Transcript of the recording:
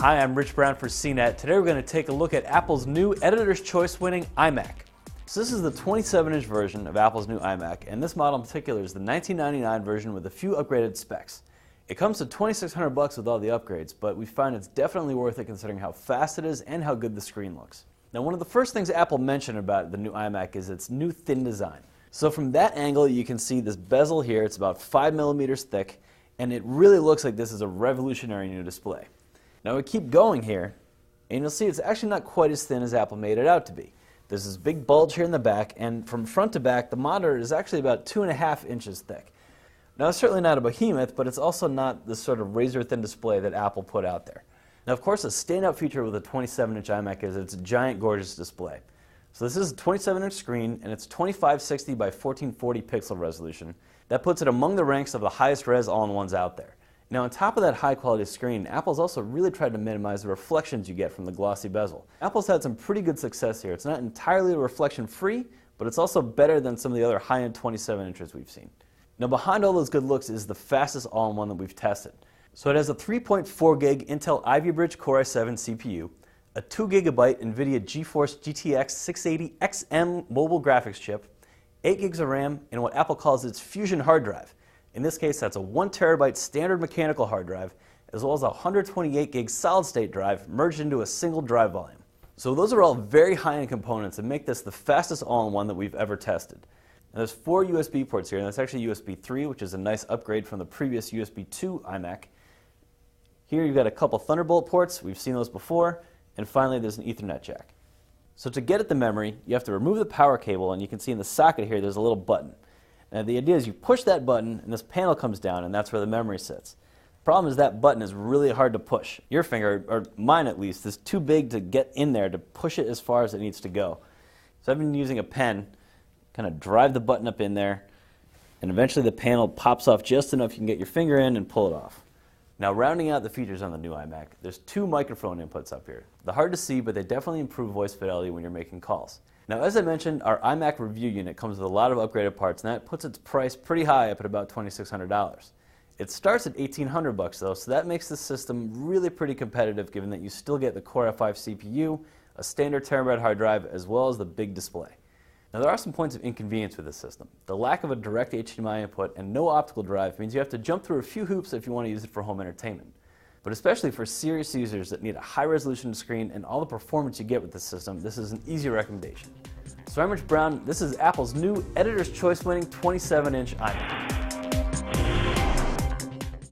Hi, I'm Rich Brown for CNET. Today we're going to take a look at Apple's new Editor's Choice winning iMac. So this is the 27-inch version of Apple's new iMac, and this model in particular is the 1999 version with a few upgraded specs. It comes to $2,600 with all the upgrades, but we find it's definitely worth it considering how fast it is and how good the screen looks. Now, one of the first things Apple mentioned about the new iMac is its new thin design. So from that angle, you can see this bezel here. It's about 5 millimeters thick, and it really looks like this is a revolutionary new display. Now we keep going here, and you'll see it's actually not quite as thin as Apple made it out to be. There's this big bulge here in the back, and from front to back, the monitor is actually about 2.5 inches thick. Now it's certainly not a behemoth, but it's also not the sort of razor-thin display that Apple put out there. Now, of course, a standout feature with a 27-inch iMac is its giant, gorgeous display. So this is a 27-inch screen, and it's 2560 by 1440 pixel resolution. That puts it among the ranks of the highest res all-in-ones out there. Now, on top of that high-quality screen, Apple's also really tried to minimize the reflections you get from the glossy bezel. Apple's had some pretty good success here. It's not entirely reflection-free, but it's also better than some of the other high-end 27-inches we've seen. Now, behind all those good looks is the fastest all-in-one that we've tested. So it has a 3.4 gig Intel Ivy Bridge Core i7 CPU, a 2 gigabyte NVIDIA GeForce GTX 680 XM mobile graphics chip, 8 gigs of RAM, and what Apple calls its Fusion hard drive. In this case, that's a 1 terabyte standard mechanical hard drive, as well as a 128 gig solid-state drive merged into a single drive volume. So those are all very high-end components that make this the fastest all-in-one that we've ever tested. And there's 4 USB ports here, and that's actually USB 3, which is a nice upgrade from the previous USB 2 iMac. Here you've got a couple Thunderbolt ports, we've seen those before, and finally there's an Ethernet jack. So to get at the memory, you have to remove the power cable, and you can see in the socket here there's a little button. Now the idea is you push that button and this panel comes down, and that's where the memory sits. The problem is that button is really hard to push. Your finger, or mine at least, is too big to get in there to push it as far as it needs to go. So I've been using a pen, kind of drive the button up in there, and eventually the panel pops off just enough you can get your finger in and pull it off. Now, rounding out the features on the new iMac, there's 2 microphone inputs up here. They're hard to see, but they definitely improve voice fidelity when you're making calls. Now, as I mentioned, our iMac review unit comes with a lot of upgraded parts, and that puts its price pretty high, up at about $2,600. It starts at $1,800 though, so that makes the system really pretty competitive, given that you still get the Core i5 CPU, a standard terabyte hard drive, as well as the big display. Now, there are some points of inconvenience with this system. The lack of a direct HDMI input and no optical drive means you have to jump through a few hoops if you want to use it for home entertainment. But especially for serious users that need a high-resolution screen and all the performance you get with this system, this is an easy recommendation. So I'm Rich Brown. This is Apple's new Editor's Choice winning 27-inch iMac.